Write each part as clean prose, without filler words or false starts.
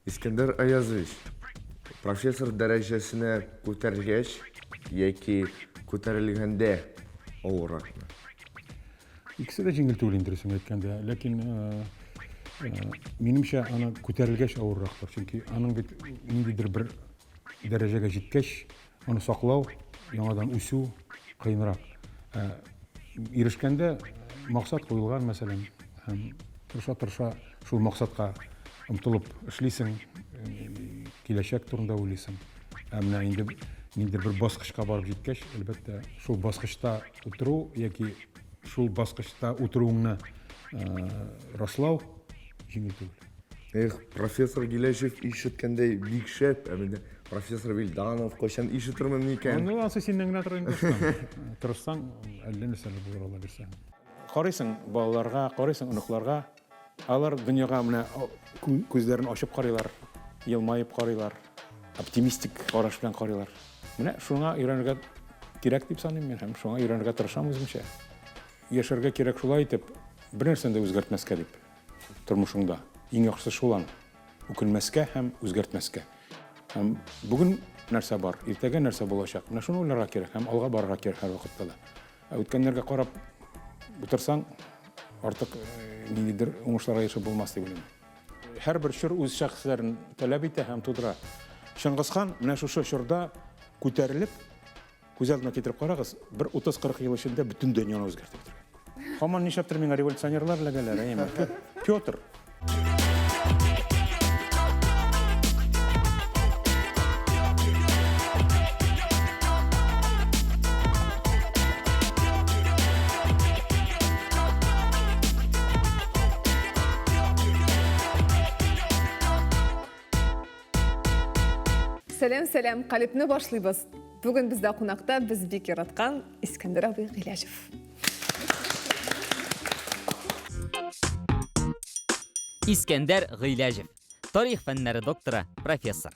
İskender Ayazович, профессор дәрәҗәсенә күтәргәч яки күтәрелгәндә авырракмы? İkisi de жеңіл түгел интересін еткенде, ләкин менімше аны көтерілгеш ауыррақтыр. Чөнки аның бит ниндидер бір дәрәҗәгә җиткәч, аны саклау, яңадан үсү кыйнрак. Ирешкәндә максат куелган, мәсәлән, һәм тырыша шул максатка омтылып эшлисең, киләчәк турында уйлыйсың. Менә инде ниндидер бер баскычка барып җиткәч, әлбәттә, шул баскычта утыру яки шул баскычта утыруыңны раслау жеңіл түгел. Профессор Гиләшев ишеткәндәй бик шәп, әминде профессор Вильданов кайчан ишеттермен микән? Аны ансы синнән генә тырышсаң, әллә нәрсәләр булыр ала бирсәң. Карыйсың балаларга, карыйсың оныкларга, алар дөньяга менә күзләрен ачып карыйлар, елмаеп карыйлар, оптимистик караш белән карыйлар. Менә шуңа өйрәнергә кирәк дип саныйм мин һәм шуңа өйрәнергә тырышам үземчә. Яшәргә кирәк шулай итеп, бер нәрсәне дә үзгәртмәскә дип. Тормышыңда иң яхшысы шулан, үкенмәскә һәм үзгәртмәскә. Һәм бүген нәрсә бар, иртәгә нәрсә булачак. Менә шуны уйларга кирәк һәм алга барырга кирәк һәр вакытта да. Үткәннәргә карап утырсаң, артык ниндидер уңышларга ирешеп булмас дип уйлыйм. Һәрбер чор үз шәхсләрен таләп итә һәм тудыра. Шыңгызхан менә шушы чорда күтәрелеп, күз алдына китереп карагыз, бер 30-40 ел эчендә бөтен дөньяны үзгәртеп беткән. Һаман нишләптер миңа революционерлар ләгәләр, әйме? Петр. Сәлем, қалипны башлыйбыз. Бүген бездә кунакта без бик яраткан Искәндәр абый Гыйләҗев. Искәндәр Гыйләҗев, тарих фәннәре докторы, профессор.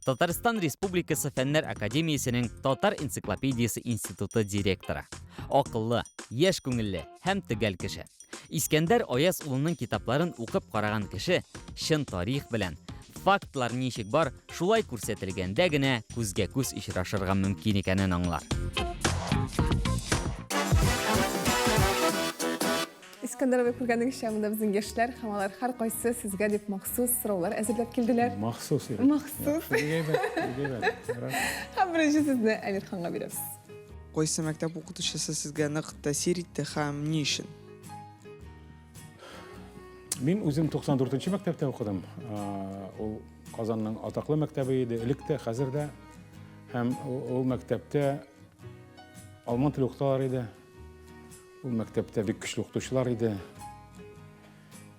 Татарстан Республикасы Фәннәр Академиясенең Татар энциклопедиясы институты директоры. Акыллы, яшь күңелле һәм төгәл кеше. Искәндәр Аяз улының китапларын укып караган кеше, чын тарих белән фактлар ничек бар, шулай күрсәтелгәндә генә күзгә күз очрашырга мөмкин икәнен аңлар. Искәндәр абый күргәнегезчә, монда безнең яшьләр һәм алар һәркайсы сезгә дип махсус сораулар әзерләп килделәр. Махсус. Махсус. Һәм беренче сезне Әмирханга бирәбез. Кайсы мәктәп укытучысы сезгә нык тәэсир итте һәм ни өчен? Мин үзем 94-нче мәктәптә укыдым. Ул Казанның атаклы мәктәбе иде, элек тә, хәзер дә. Һәм ул мәктәптә алман теле укыталар иде. Ул мәктәптә бик көчле укытучылар иде.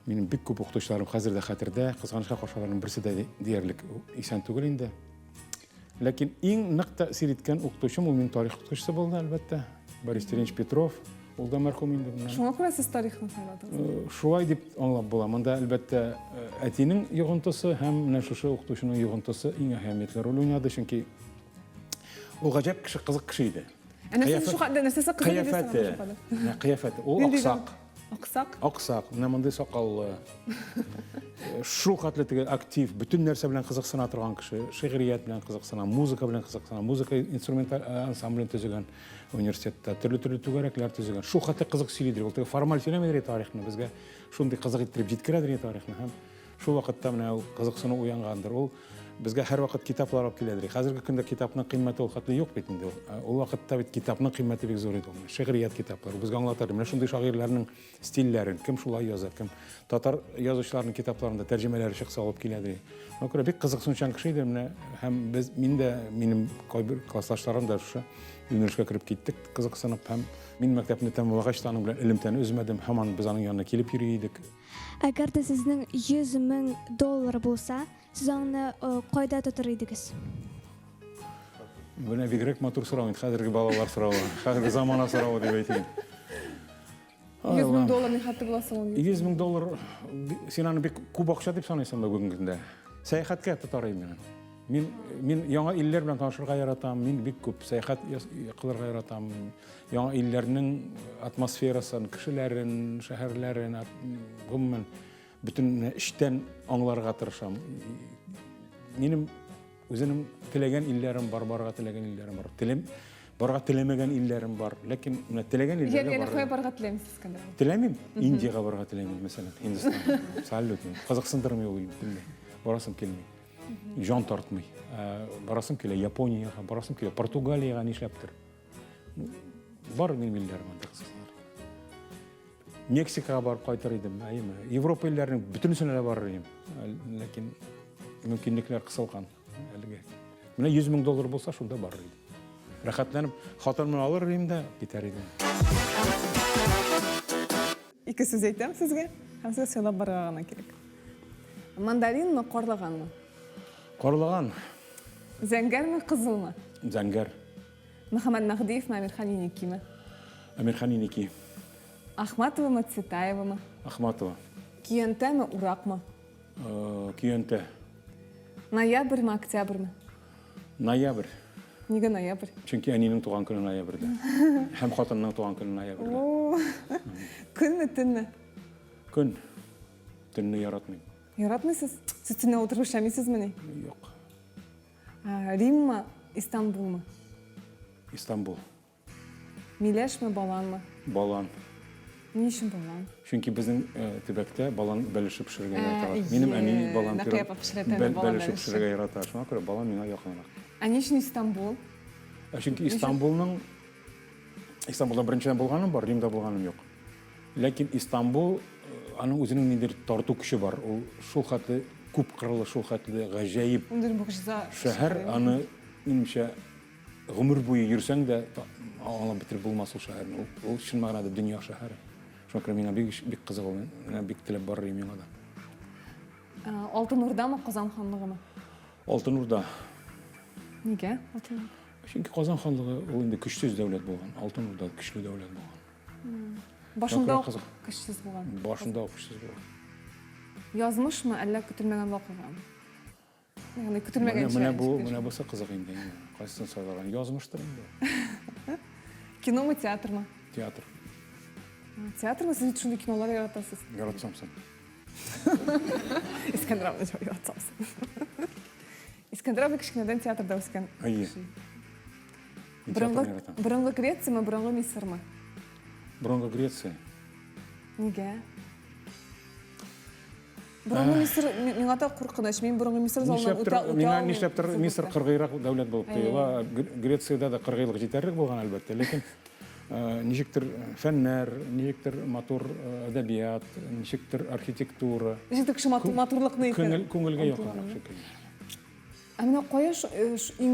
Минем бик күп укытучыларым хәзер дә хәтердә, кызганычка каршыларның берсе дә диярлек исән түгел инде. Ләкин иң нык тәэсир иткән укытучым ул минем тарих укытучысы булды, әлбәттә. Борис Терентьевич Петров. Ул да мәрхүм инде. Шуңа күрә сез тарихны сайладыгыз. Шулай дип аңлап була. Монда әлбәттә әтинең йогынтысы һәм менә шушы укытучының йогынтысы иң әһәмиятле роль уйнады, чөнки ул гаҗәп кеше, кызык кеше иде. Әнә сез шуңа нәрсәсе кыяфәте. Кыяфәте. Ул аксак. Аксак. Менә мондай сакаллы. Шул хәтле тигән актив, бөтен нәрсә белән кызыксына торган кеше, шигърият белән кызыксына, музыка белән кызыксына, музыка инструменталь ансамблен төзегән университетта, төрле түгәрәкләр төзегән. Шул хәтле кызык сөйлидер. Ул теге формаль сөйләмәдер тарихны, безгә шундый кызык иттереп җиткерәдер тарихны һәм шул вакытта менә ул кызыксыну уянгандыр. Ул безгә һәр вакыт китаплар алып киләдер. Хәзерге көндә китапның кыйммәте ул хәтле юк бит инде. Ул вакытта бит китапның кыйммәте бик зур иде. Шигърият китаплары безгә аңлатыр. Менә шундый шагыйрьләрнең стильләрен, кем шулай яза, кем татар язучыларның китапларында тәрҗемәләре чыкса алып киләдер. Аңа күрә бик кызыксынучан кеше иде менә һәм без мин дә минем кайбер классташларым да шушы юнәлешкә кереп киттек, кызыксынып һәм мин мәктәпне тәмамлагач та аның белән элемтәне үзмәдем, һаман без аның янына килеп йөри идек. Әгәр дә сезнең $100,000 булса, сез аны кайда тотыр идегез? Менә бигрәк матур сорау инде, хәзерге балалар соравы, хәзерге замана соравы дип әйтим. $100,000 ни хәтта буласың? $100,000 син аны бик күп акча дип саныйсыңбы бүгенге көндә? Сәяхәткә тотар идем мин. Мин яңа илләр белән танышырга яратам, мин бик күп сәяхәт кылырга яратам. Яңа илләрнең атмосферасын, кешеләрен, шәһәрләрен, гомумән бөтен эчтән аңларга тырышам. Benim özünüm tilegen illerim var, barga tilegen illerim var. Barga tilemegen illerim var. Lakin mine tilegen Yer illerim yana var. koya barga tilemiz İskender abi. Tilemim. Indiyaga barga tilemim mesela. Hindistan. Sahil ötüm. Kazakistan'da yok bilme. Barasım kelmey. Jon tartmay. Barasım kele Japoniyaga, barasım kele Portugaliyaga nişleptir. Бар менің елдерім анда қызықтар. Мексикаға барып қайтар едім, Европа елдерінің бүтінісіне де барар едім. Ләкин мүмкіндіктер қысылған әліге. Міне $100,000 болса, шунда барар едім. Рахатланып, хатанымды алар едім де кетер едім. İki söz айтам сізге, һәм сізге сөйләп барга гына керек. Мандаринмы, қорлағанмы? Қорлаған, Зәңгәрме, қызылмы? зәңгәр, Мөхәммәд Мәхдиев, Әмирхан Еникиме? Әмирхан Еники, Ахматовамы, Цветаевамы? Ахматова, Күйентәме, Урақмы? Күйенті, Ноябрьмы, Октябрьмы? ноябрь. Неге ноябрь? Чөнки әнинең туган көне ноябрьдә. Һәм хатынның туган көне ноябрьдә. Күнме, төнме? Көн, төнне яратмыйм. Яратмайсыз? Сіз түнне отырып эшләмисезме ни? Юк. Риммы, Истанбулмы? Истанбул, Миләшме, Баланмы? Балан. Ни өчен Балан? Чөнки безнең төбәктә балан бәлешеп пешерергә ярата. Минем әни балан Накая пешерәтә, балан бәлешеп бәлешеп. пешерергә ярата. Шуңа күрә балан миңа якынрак. Ә ни өчен Истанбул? Чөнки Истанбулда беренчедән булганым бар, Римда булганым юк. Ләкин Истанбул аның үзенең ниндидер тарту көче бар. Ул шул хәтле күп кырлы, шул хәтле гаҗәеп Ундыр мөгъҗиза. шәһәр. Аны минемчә гомер буе йөрсәң дә аңлап бетереп булмас ул шәһәрне. Ул чын мәгънәдә дөнья шәһәре. Шуңа күрә миңа бик кызык ул. Менә бик теләп барырым миңа да. Алтын Урдамы, Казан ханлыгымы? Алтын Урда. Нигә? Алтын. Чөнки Казан ханлыгы ул инде көчсез дәүләт булган. Алтын Урда көчле дәүләт булган. Башында Кызык. көчсез булган. Башында ук көчсез булган. Язмышмы, әллә көтелмәгән вакыйгамы? Ягъни көтелмәгән Менә бусы кызык инде. Кайсын сайлаган язмыштыр инде. Киномы, театрмы? Театр. Театрмы, сез бит шундый кинолар яратасыз. Яратсам сан. Искәндер абый җай яратасыз. Искәндер абый кичкенәдән театрда үскән. Айе. Борынгы Грециямы, борынгы Мисырмы? Борынгы Греция. Нигә? Борынгы Мисыр миңа да куркыныч. Мин борынгы Мисыр залынан үтә Миңа нишләптер Мисыр кыргыйрак дәүләт булып тоела. Грециядә дә кыргыйлык җитәрлек булган әлбәттә, ләкин ничектер фәннәр, ничектер матур әдәбият, ничектер архитектура. Ничек кеше матурлыкны итә. Күңелгә якынрак шикелле. Ә менә кая иң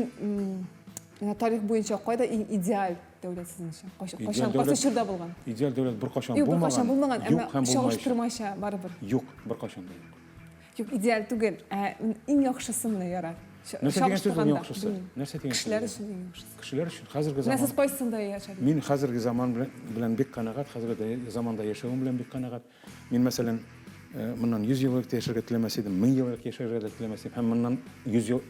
тарих буенча кайда иң идеаль дәүләт сезнеңчә? Кайсы чорда булган? Идеаль дәүләт беркайчан Юк, булмаган. беркайчан булмаган, Юк, әмма һәм булмаячак. чагыштырмача барыбер. Юк, беркайчан да юк. Юк, идеаль түгел. Иң яхшысыны ярар. Нәрсә дигән сүз ул яхшысы? Нәрсә дигән Кешеләр сүз? өчен иң яхшысы. Кешеләр өчен хәзерге Менә сез заман. кайсында яшәдегез? Мин хәзерге заман белән бик канәгать, хәзерге заманда яшәвем белән бик канәгать. Мин мәсәлән, моннан 100 ел элек яшәргә теләмәс идем, 1000 ел элек яшәргә дә теләмәс идем, һәм моннан 100 ел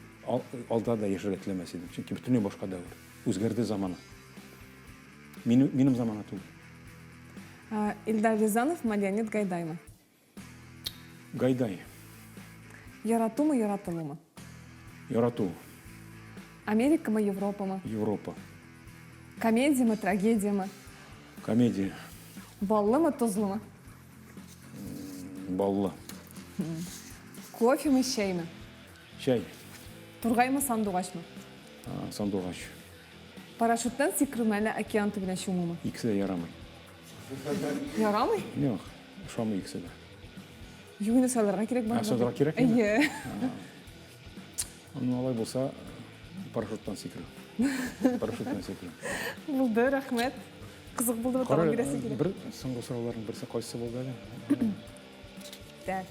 алда да яшәргә теләмәс идем. Чөнки бөтенләй башка дәвр. Үзгәрде заманы. Минем замана түгел. Илдар Рязанов, Леонид Гайдаймы? Гайдай, Яратумы, яратылымы? ярату, Америкамы, Европамы? Европа, Комедиямы, трагедиямы? комедия, Баллымы, тузлымы? баллы, Кофемы, чәймы? чәй, Тургаймы, сандугачмы? сандугач. Парашюттан сикермәле океан төбенә чумумы? Икесе дә ярамый. Ярамый? Юк, шамы икесе дә. Югыны салырга кирәк бар. Салырга кирәкме? Әйе. Алай булса, парашюттан сикерү. Парашюттан сикерү. Булды, рәхмәт. Кызык булды, тагын бирәсе кирәк. Бер соңгы сорауларның берсе кайсы булды әле? Так.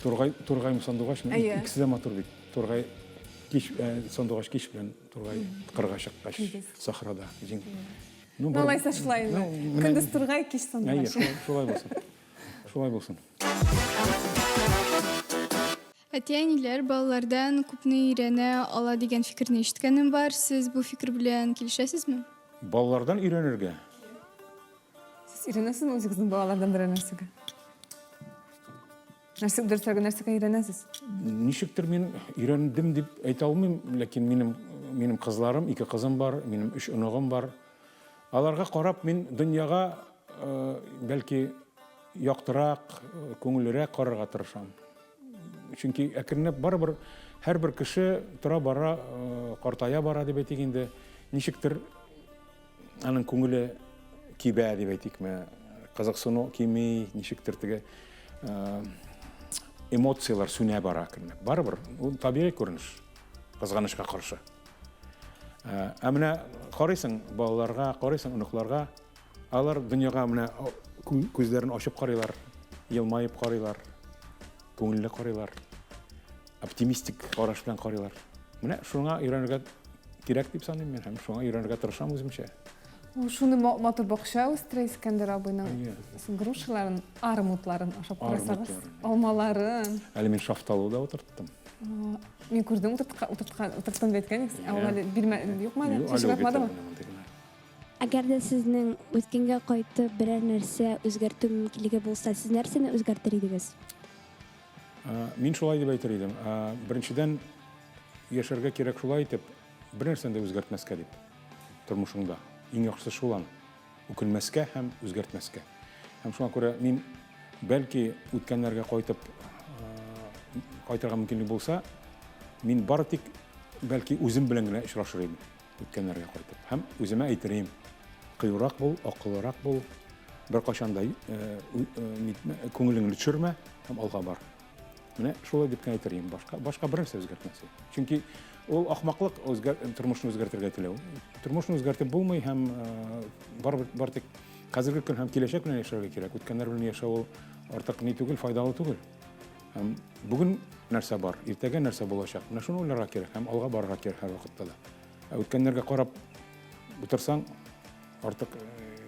Тургай сандугачмы? Әйе. Икесе дә матур бит. Тургай кич сандугач кич белән тургай кырга чыккач сахрада. Алайса шулай. Көндез тургай, кич Әйе, сандугач. шулай булсын. Шулай булсын. Әти-әниләр балалардан күпне өйрәнә ала дигән фикерне ишеткәнем бар. Сез бу фикер белән килешәсезме? Балалардан өйрәнергә. Сез өйрәнәсезме үзегезнең балалардан берәр нәрсәгә? Нәрсе үдерсәргә нәрсәгә өйрәнәсез? Ничектер мин өйрәндем дип әйтә алмыйм, ләкин минем кызларым, 2 кызым бар, минем 3 оныгым бар. Аларга карап мин дөньяга бәлки яктырак, күңеллерәк карарга тырышам. Чөнки әкренләп барыбер һәрбер кеше тора бара, картая бара дип әйтик инде. Ничектер аның күңеле кибә дип әйтикме, кызыксыну кими, ничектер теге эмоциялар сүнә бара әкренләп. Барыбер, ул табигый күренеш, кызганычка каршы. Менә карыйсың балаларга, карыйсың оныкларга, алар дөньяга менә күзләрен ачып карыйлар, елмаеп карыйлар, күңелле карыйлар, оптимистик караш белән карыйлар. Менә шуңа өйрәнергә кирәк дип саныйм мин һәм шуңа өйрәнергә тырышам үземчә. Шуны матур бакча үстерә Искәндәр абыйның грушаларын, армутларын ашап карасагыз, алмаларын. Әле мин шафталуда утырттым. Мин күрдем утырткан беткән, әле бирмә юкмы әле? Шешеп атмадымы? Әгәр дә сезнең үткәнгә кайтып берәр нәрсә үзгәртү мөмкинлеге булса, сез нәрсәне үзгәртер идегез? Мин шулай дип әйтер идем. Беренчедән яшәргә кирәк шулай итеп, бер нәрсәне дә үзгәртмәскә дип тормышыңда. Иң яхшысы шулан. Үкенмәскә һәм үзгәртмәскә. Һәм шуңа күрә мин бәлки үткәннәргә кайтырга мөмкинлек булса, мин бары тик бәлки үзем белән генә очрашыр идем үткәннәргә кайтып. Һәм үземә әйтер идем: кыюрак бул, акыллырак бул, бер качан да күңелеңне төшермә һәм алга бар. Менә шулай дип әйтер идем, башка бер нәрсә үзгәртмәс. Чөнки ул ахмаклык тормышны үзгәртергә теләү. Тормышны үзгәртеп булмый һәм бар тик хәзерге көн һәм киләчәк белән яшәргә кирәк. Үткәннәр белән яшәү ул артык ни түгел, файдалы түгел. Һәм бүген нәрсә бар, иртәгә нәрсә булачак. Менә шуны уйларга кирәк һәм алга барырга кирәк һәр вакытта да. Үткәннәргә карап утырсаң, артык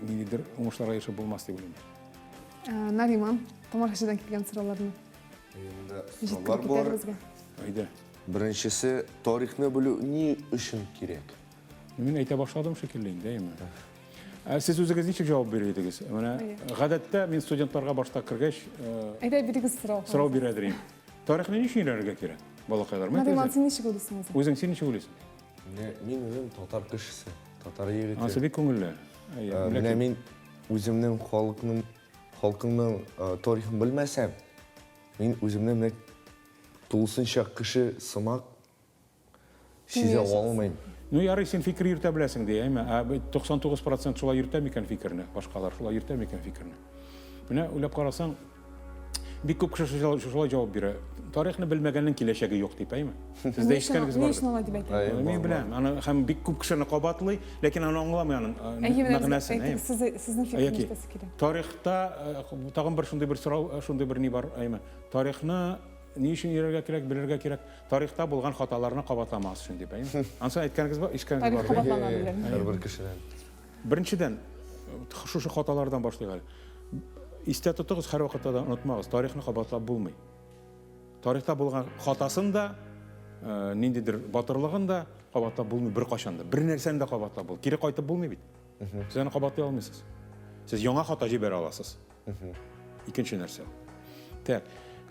ниндидер уңышларга яшәп булмас дип уйлыйм. Нариман, тамашачыдан килгән сорауларны. Сораулар бар. Әйдә. Беренчесе, тарихны белү ни өчен кирәк? Мин әйтә башладым шикелле инде, Сез үзегез ничек җавап бирәдегез? Менә гадәттә мин студентларга башта кергәч, Әйдә бирегез сорау бирәдер идем. Тарихны ничек өйрәнергә кирәк? Балакайлар, Нариман, син ничек уйлыйсың үзең? Үзең син ничек уйлыйсың? Мин үзем татар кешесе, татар егете. Ансы бик күңелле. Менә мин үземнең халкымның тарихын белмәсәм, мин үземне тулысынча кеше сымак сизә алмыйм. Ну, ярый, син фикер йөртә беләсең ди, 99% шулай йөртә микән фикерне, башкалар шулай йөртә микән фикерне. Менә уйлап карасаң, бик күп кеше шулай җавап бирә. Тарихны белмәгәннең киләчәге юк дип, Сез дә ишеткәнегез бар. Ни өчен алай дип әйтәләр? Мин беләм, аны һәм бик күп кешене кабатлый, ләкин аны аңламый аның мәгънәсен, Сезнең фикерегез кирәк. Тарихта тагын бер шундый бер сорау, шундый бер ни бар, Тарихны ни өчен йөрергә кирәк, белергә кирәк? Тарихта булган хаталарны кабатламас өчен дип, Ансы әйткәнегез бар, ишеткәнегез бар. Тарих кабатлана беләр. Һәрбер кешедән. Беренчедән, шушы хаталардан башлыйк. Истә тотыгыз, һәр вакытта да онытмагыз, тарихны кабатлап булмый. Тарихта булган хатасын да, ниндидер батырлыгын да кабатлап булмый бер качан да. Бер нәрсәне дә кабатлап бул. Кире кайтып булмый бит. Сез аны кабатлый алмыйсыз. Сез яңа хата җибәрә аласыз. Икенче нәрсә.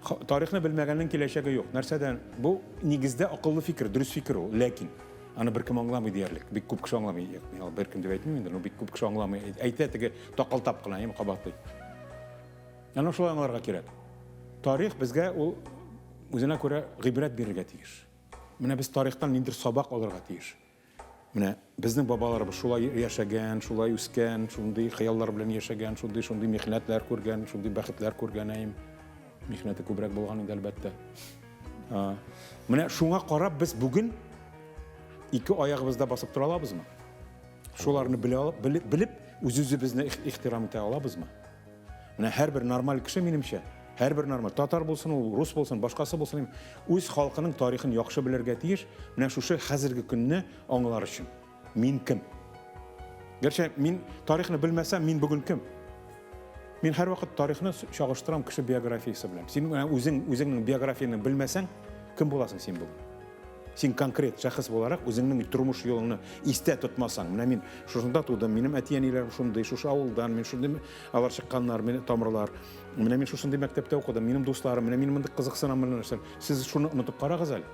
Тарихны белмәгәннең киләчәге юк. Нәрсәдән? Бу нигездә акыллы фикер, дөрес фикер ул, ләкин аны беркем аңламый диярлек. Бик күп кеше аңламый. Беркем дип әйтмим инде, бик күп кеше аңламый. Әйтә теге такылтап кына, кабатлый. Аны шулай аңларга кирәк. Тарих безгә ул үзенә күрә гыйбрәт бирергә тиеш. Менә без тарихтан ниндидер сабак алырга тиеш. Менә безнең бабаларыбыз шулай яшәгән, шулай үскән, шундый хыяллар белән яшәгән, шундый михнәтләр күргән, шундый бәхетләр күргән. Михнәте күбрәк булган инде әлбәттә. Менә шуңа карап без бүген ике аягыбызда басып тора алабызмы? Шуларны белеп, үз-үзебезне ихтирам итә алабызмы? Менә һәрбер нормаль кеше минемчә, һәрбер нормаль татар булсын, ул рус булсын, башкасы булсын, үз халкының тарихын яхшы белергә тиеш. Менә шушы хәзерге көнне аңлар өчен. Мин кем? Гәрчә мин тарихны белмәсәм, мин бүген кем? Мин һәр вакыт тарихны чагыштырам кеше биографиясе белән. Син үзеңнең биографияны белмәсәң, кем буласың син бүген? Син конкрет шәхес буларак үзеңнең тормыш юлыңны истә тотмасаң, менә мин шушында тудым, минем әти-әниләрем шундый, шушы авылдан, мин шундый алар чыкканнар, мине тамырлар. Менә мин шушындый мәктәптә укыдым, минем дусларым, менә мин монда кызыксынам менә нәрсә. Сез шуны онытып карагыз әле.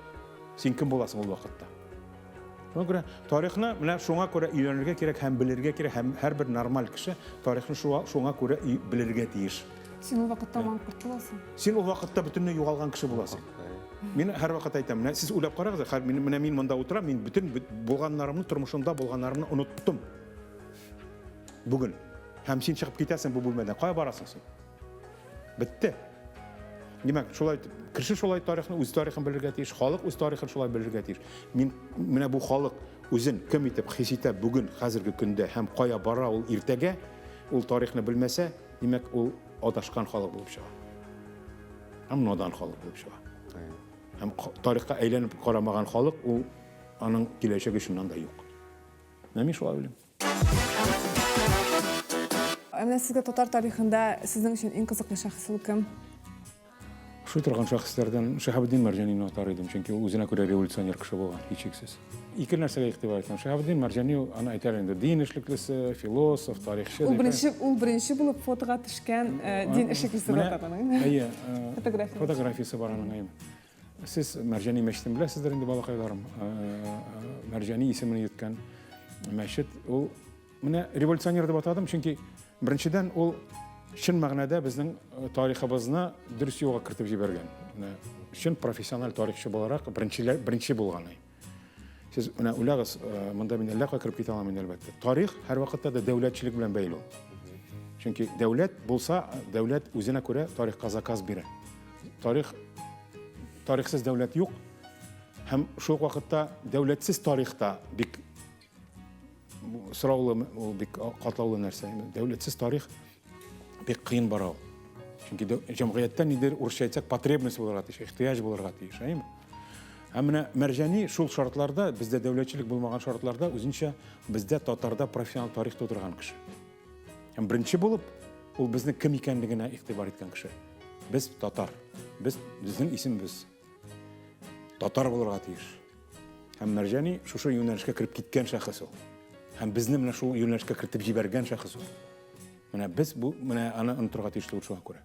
Син кем буласың ул вакытта? Шуңа күрә тарихны менә шуңа күрә өйрәнергә кирәк һәм белергә кирәк һәм һәрбер нормаль кеше тарихны шуңа күрә белергә тиеш. Син ул вакытта маңкорт буласың. Син ул вакытта бөтенләй югалган кеше буласың. Мин һәр вакыт әйтәм, менә сез уйлап карагыз, менә мин монда утырам, мин бөтен булганнарымны, тормышымда булганнарымны оныттым. Бүген һәм син чыгып китәсең бу бүлмәдән. Кая барасың син? Бетте. Димәк, шулай кеше шулай тарихны, үз тарихын белергә тиеш, халык үз тарихын шулай белергә тиеш. Мин менә бу халык үзен кем итеп хис итә бүген, хәзерге көндә һәм кая бара ул иртәгә, ул тарихны белмәсә, димәк, ул адашкан халык булып чыга. Һәм надан халык булып чыга. Һәм тарихка әйләнеп карамаган халык, ул аның киләчәге шуннан да юк. Менә мин шулай уйлыйм. Менә сезгә татар тарихында сезнең өчен иң кызыклы шәхес ул кем? Шу торган шәхесләрдән Шәһабетдин Мәрҗәнини атар идем, чөнки ул үзенә күрә революционер кеше булган, һичшиксез. Ике нәрсәгә игътибар итәм. Шәһабетдин Мәрҗәни аны әйтәләр инде, дин эшлеклесе, философ, тарихчы. Ул беренче булып фотога төшкән дин эшлеклесе татарның. Әйе, Фотография. фотографиясе бар аның әйе. Сез Мәрҗәни мәчетен беләсездер инде балакайларым. Мәрҗәни исемен йөткән мәчет, ул менә революционер дип атадым, чөнки беренчедән ул чын мәгънәдә безнең тарихыбызны дөрес юлга кертеп җибәргән. Менә чын профессиональ тарихчы буларак беренче булган. Сез менә уйлагыз, монда мин әллә кая кертеп китә алмыйм әлбәттә. Тарих һәр вакытта да дәүләтчелек белән бәйле ул. Чөнки дәүләт булса, дәүләт үзенә күрә тарихка заказ бирә. Тарихсыз дәүләт юк. Һәм шул вакытта дәүләтсез тарихта бик сораулы, ул бик катлаулы нәрсә. Дәүләтсез тарих бик кыен бара ул. Чөнки җәмгыятьтә нидер урысча әйтсәк потребность булырга тиеш, ихтыяҗ булырга тиеш, әйме? Һәм менә Мәрҗәни шул шартларда, бездә дәүләтчелек булмаган шартларда үзенчә бездә татарда профессиональ тарих тудырган кеше. Һәм беренче булып ул безнең кем икәнлегенә игътибар иткән кеше. Без татар. Безнең исембез татар булырга тиеш. Һәм Мәрҗәни шушы юнәлешкә кирип киткән шәхес ул. Һәм безне менә шул юнәлешкә кертеп җибәргән шәхес ул. Менә без бу менә аны онытырга тиешле шуңа күрә.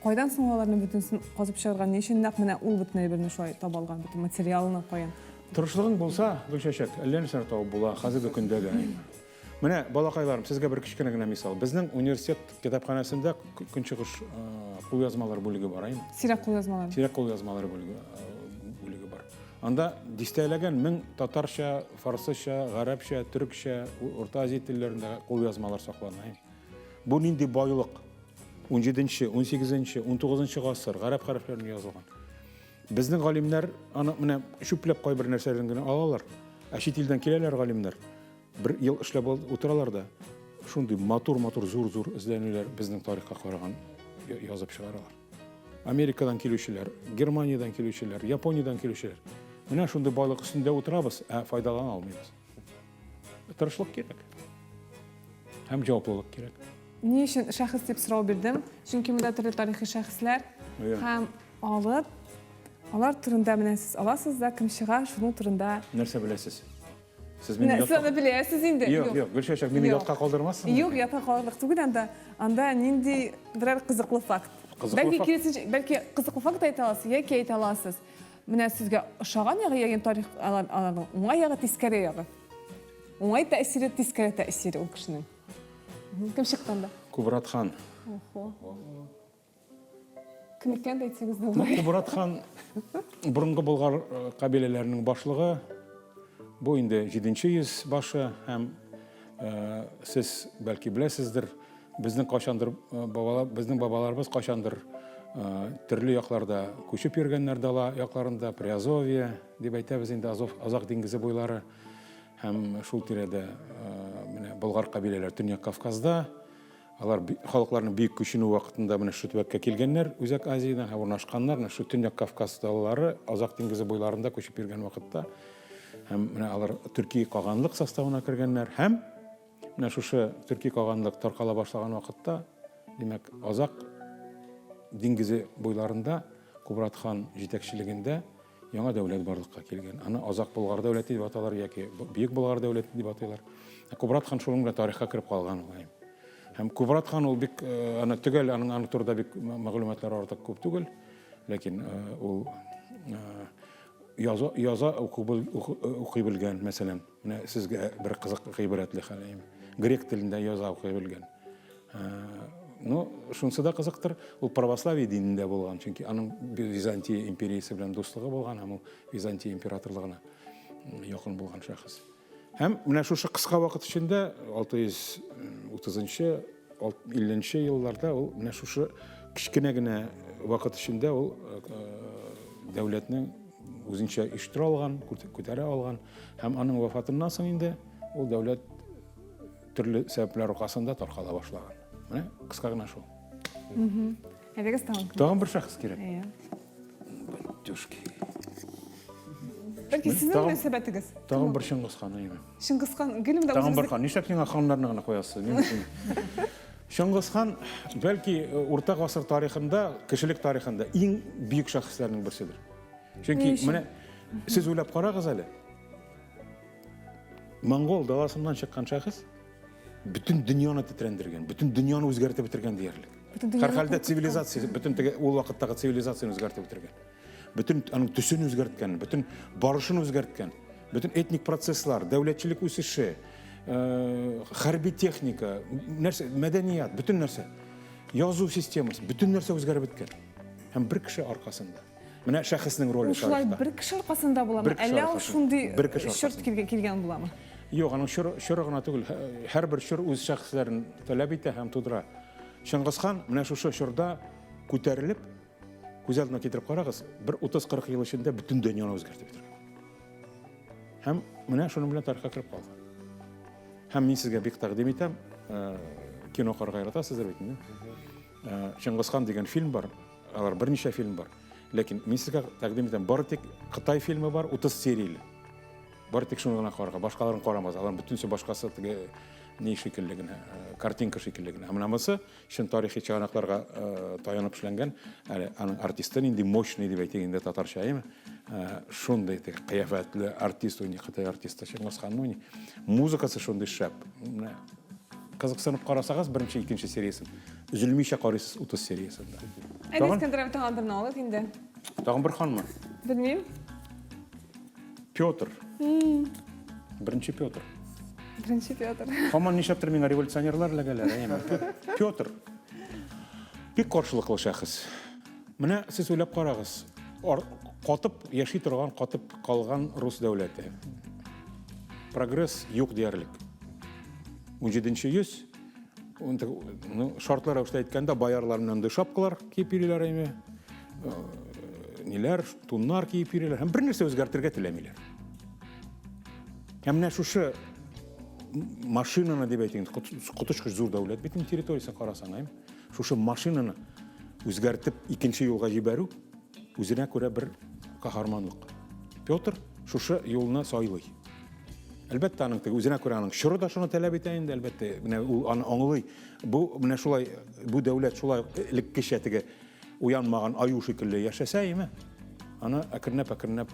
Кайдан соң аларны бөтенсен казып чыгарган? Ни өчен нәкъ менә ул бөтен әйберне шулай таба алган, бөтен материалны каян? Тырышлыгың булса, Гөлчәчәк, әллә нәрсә табып була, хәзерге көндә дә. Менә балакайларым, сезгә бер кичкенә генә мисал. Безнең университет китапханәсендә көнчыгыш кулъязмалар бүлеге бар, әйме? Сирәк кулъязмалар. Сирәк кулъязмалар бүлеге бар. Анда дистәләгән 1000 татарча, фарсыча, гарәпчә, төрекчә, Урта Азия телләрендә кулъязмалар саклана. Бу нинди байлык? 17-нче, 18-нче, 19-нчы гасыр гарәп хәрефләренә язылган. Безнең галимнәр аны менә шүпләп кайбер нәрсәләрен генә алалар. Ә чит илдән киләләр галимнәр. Бер ел эшләп утыралар да, шундый матур зур эзләнүләр безнең тарихка караган язып чыгаралар. Америкадан килүчеләр, Германиядән килүчеләр, Япониядән килүчеләр. Менә шундый байлык өстендә утырабыз, ә файдалана алмыйбыз. Тырышлык кирәк. Һәм җаваплылык кирәк. Ни өчен шәхес дип сорау бирдем? Чөнки монда төрле тарихи шәхесләр һәм алар турында менә сез аласыз да, кем чыга, шуның турында. Нәрсә беләсез? Сез Менә сез аны беләсез инде. Юк, Гөлчәчәк, мине ятка калдырмассың. Юк, ятка калдырлык түгел анда нинди берәр кызыклы факт. Бәлки кызыклы факт әйтә аласыз, яки әйтә аласыз. Менә сезгә ошаган ягы тарих аларның уңай ягы, тискәре ягы. Уңай тәэсире, тискәре тәэсире ул кешенең. Кем чыкканда? Кубрат хан. Кем икән әйтсәгез дә булыр. Кубрат хан борынгы болгар кабиләләренең башлыгы. Бу инде 700 башы һәм сез бәлки беләсездер, безнең бабаларыбыз качандыр төрле якларда күчеп йөргәннәр дала якларында, Приазовье дип әйтәбез инде, Азак диңгезе буйлары һәм шул тирәдә менә болгар кабиләләр Төньяк Кавказда, алар халыкларның бик күченү вакытында менә шу төбәккә килгәннәр, Үзәк Азиядән урнашканнар, шу Төньяк Кавказдалары Азак диңгезе буйларында күчеп йөргән вакытта һәм менә алар төрки каганлык составына кергәннәр һәм менә шушы төрки каганлык таркала башлаган вакытта, димәк, Азак диңгезе буйларында Кубрат хан җитәкчелегендә яңа дәүләт барлыкка килгән. Аны Азак Болгар дәүләте дип аталар яки Бөек Болгар дәүләте дип атайлар. Кубрат хан шуның белән тарихка кирип калган ул. Һәм Кубрат хан ул бик аны төгәл аның турында бик мәгълүматлар артык күп түгел, ләкин ул яза укый белгән, мәсәлән, менә сезгә бер кызык гыйбрәтле хәлем. Грек телендә яза укый белгән. Ну, шунсы да кызыктыр, ул православие динендә булган, чөнки аның Византия империясы белән дуслыгы булган, һәм ул Византия императорлыгына якын булган шәхес. Һәм менә шушы кыска вакыт эчендә 630-50 елларда ул менә шушы кичкенә генә вакыт эчендә ул дәүләтнең үзенчә иштира алган, күтәрә алган, һәм аның вафатыннан соң инде ул дәүләт төрле сәбәпләр аркасында таркала башлаган. Менә кыска гына шул. Әйдәгез тагын. Тагын бер шәхес кирәк. Тюшки. Бәлки сезнең мөнәсәбәтегез. Тагын бер Чыңгыз хан әйме. Чыңгыз хан гөлемдә Тагын бер хан. Нишләп сиңа ханнарны гына куясыз? Чыңгыз хан бәлки урта гасыр тарихында, кешелек тарихында иң бөек шәхесләрнең берседер. Чөнки менә сез уйлап карагыз әле. Монгол даласыннан чыккан шәхес bütün дөньяны тетрәндергән, bütün дөньяны үзгәртеп бетергән диярлек. Һәр хәлдә цивилизация, bütün ул вакыттагы цивилизацияны үзгәртеп бетергән. Bütün аның төсен үзгәрткән, bütün барышын үзгәрткән, bütün этник процесслар, дәүләтчелек үсеше, хәрби техника, нәрсә, мәдәният, bütün нәрсә, язу системасы, bütün нәрсә үзгәреп беткән. Һәм бер кеше аркасында. Менә шәхеснең роле шулай бер кеше аркасында буламы? Әллә ул шундый шорт килгән буламы? Юк, аның шөры гына түгел, һәрбер шөр үз шәхесләрен таләп итә һәм тудыра. Чыңгыз хан менә шушы шурда күтәрелеп, күз алдына китереп карагыз, бер 30-40 ел эчендә бүтән дөньяны үзгәртеп бетергән. Һәм менә шуның белән тарихка кирип калды. Һәм мин сезгә бик тәкъдим итәм, кино карарга яратасыздар бит инде. Чыңгыз хан дигән фильм бар, алар берничә фильм бар. Ләкин мин сезгә тәкъдим итәм, бары тик Кытай фильмы бар, 30 серияле. Бары тик шуны гына карарга, башкаларын карамаз. Алар бүтүнсө башкасы теге ни шикелле генә, картинка шикелле генә. Менә шун тарихи чыганакларга таянып эшләнгән, аның артисты нинди мощный дип әйтик инде татарча, әйме? Шундый теге кыяфәтле артист, уйный Кытай артисты Чыңгыз хан уйный. Музыкасы шундый шәп. Менә кызыксынып карасагыз, беренче, икенче сериясын үзелмичә карыйсыз 30 сериясында. Әйдә Искәндәр тагын берне алыйк инде. Тагын бер ханмы? Белмим. Петр. Беренче Петр. Беренче Петр. Һаман нишләптер миңа революционерлар ләгәләр, әйме? Петр. Бик каршылыклы шәхес. Менә сез уйлап карагыз. Катып яши торган, катып калган рус дәүләте. Прогресс юк диярлек. 17-нче йөз, шартлар рәвештә әйткәндә, баярлар менән шапкалар киеп йөриләр, әйме? Ниләр, туннар киеп йөриләр, һәм бер нәрсә үзгәртергә теләмиләр. Һәм менә шушы машинаны дип әйтик, коточкыч зур дәүләт бит территориясын карасаң, әйме? Шушы машинаны үзгәртеп икенче юлга җибәрү үзенә күрә бер каһарманлык. Петр шушы юлны сайлый. Әлбәттә, аның үзенә күрә аның шуры да шуны таләп итә инде, әлбәттә, менә ул аны аңлый. Бу менә шулай, бу дәүләт шулай элеккечә теге уянмаган аю шикелле яшәсә, әйме? Аны әкренләп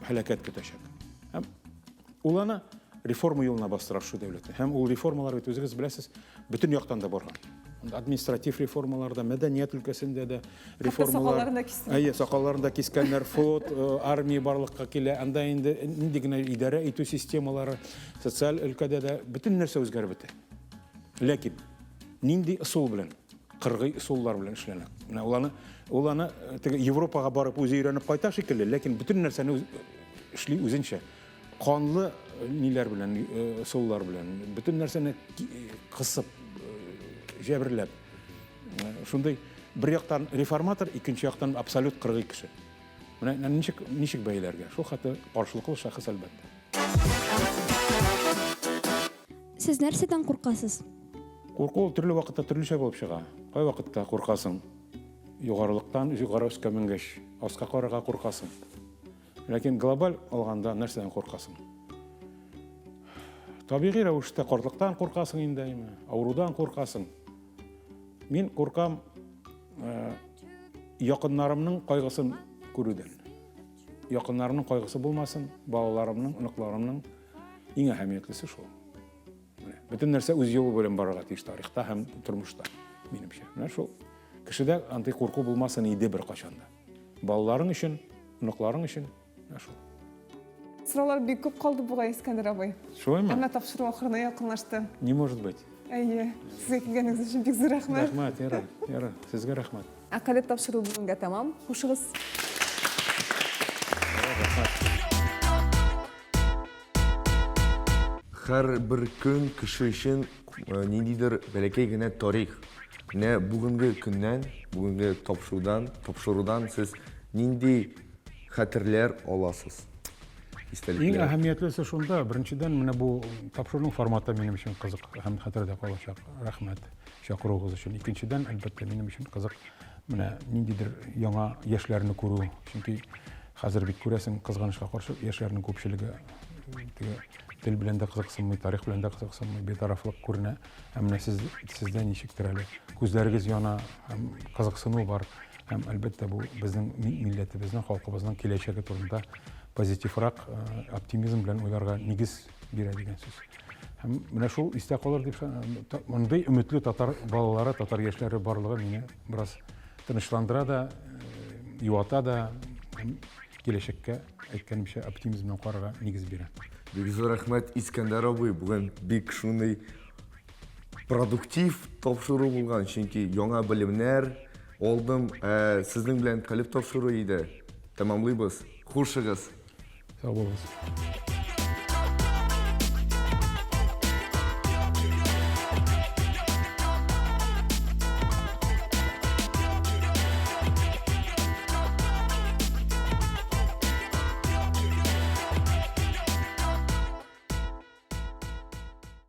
һәлакәт көтәчәк. Һәм ул аны реформа юлына бастыра шу дәүләтне. Һәм ул реформалар бит үзегез беләсез, бүтән яктан да барган. Административ реформаларда, мәдәният өлкәсендә дә реформалар. Сакалларында кискәннәр, флот, армия барлыкка килә, анда инде нинди генә идарә итү системалары, социаль өлкәдә дә бүтән нәрсә үзгәреп бетә. Ләкин нинди ысул белән, кыргый ысуллар белән эшләнә. Менә ул аны теге Европага барып үзе өйрәнеп кайта шикелле, ләкин бүтән нәрсәне эшли үзенчә. Канлы ниләр белән, ысуллар белән, бүтән нәрсәне кысып җәберләп. Шундый бер яктан реформатор, икенче яктан абсолют кыргый кеше. Менә ничек бәйләргә? Шул хәтта каршылыклы шәхес әлбәттә. Сез нәрсәдән куркасыз? Курку төрле вакытта төрлечә булып чыга. Кай вакытта куркасың? Югарылыктан югары өскә менгәч, аска карарга куркасың. Ләкин глобаль алганда нәрсәдән куркасың? Табигый рәвештә картлыктан куркасың инде, аурудан куркасың. Мин куркам якыннарымның кайгысын күрүдән. якыннарымның кайгысы булмасын, балаларымның, оныкларымның иң әһәмиятлесе шул. Бөтен нәрсә үз юлы белән барырга тиеш тарихта һәм тормышта, минемчә. Менә шул кешедә андый курку булмасын иде бер качанда. Балаларың өчен, оныкларың өчен, менә шул. Сораулар бик күп калды бугай, Искәндәр абый. Шулаймы? Әмма тапшыру ахырына якынлашты. Не может быть. Әйе, сезгә килгәнегез өчен бик зур рәхмәт. Рәхмәт, яра, сезгә рәхмәт. Әкалет тапшыру бүгенгә тамам. Хушыгыз. Һәр бер көн кеше өчен ниндидер бәләкәй генә тарих. Менә бүгенге көннән, бүгенге тапшырудан сез нинди хәтерләр аласыз? Иң Истәлекләр. әһәмиятлесе шунда, беренчедән менә бу тапшыруның форматы минем өчен кызык һәм хәтердә калачак. Рәхмәт чакыруыгыз өчен. Икенчедән, әлбәттә, минем өчен кызык менә ниндидер яңа яшьләрне күрү. Чөнки хәзер бит күрәсең, кызганычка каршы яшьләрнең күпчелеге тел белән дә кызыксынмый, тарих белән дә кызыксынмый, бетарафлык күренә. Ә менә сездә ничектер әле? Күзләрегез яна, һәм кызыксыну бар. Һәм әлбәттә бу безнең милләтебезнең, халкыбызның киләчәге турында позитиврак, оптимизм белән уйларга нигез бирә дигән сүз. Һәм менә шул истә калыр дип мондый өметле татар балалары, татар яшьләре барлыгы мине бераз тынычландыра да, юата да, һәм киләчәккә әйткәнемчә оптимизм белән карарга нигез бирә. Бик зур рәхмәт, Искәндәр абый. Бүген бик шундый продуктив тапшыру булган, чөнки яңа белемнәр алдым. Сезнең белән калиф тапшыру иде. Тәмамлыйбыз. Хушыгыз. Сау булыгыз.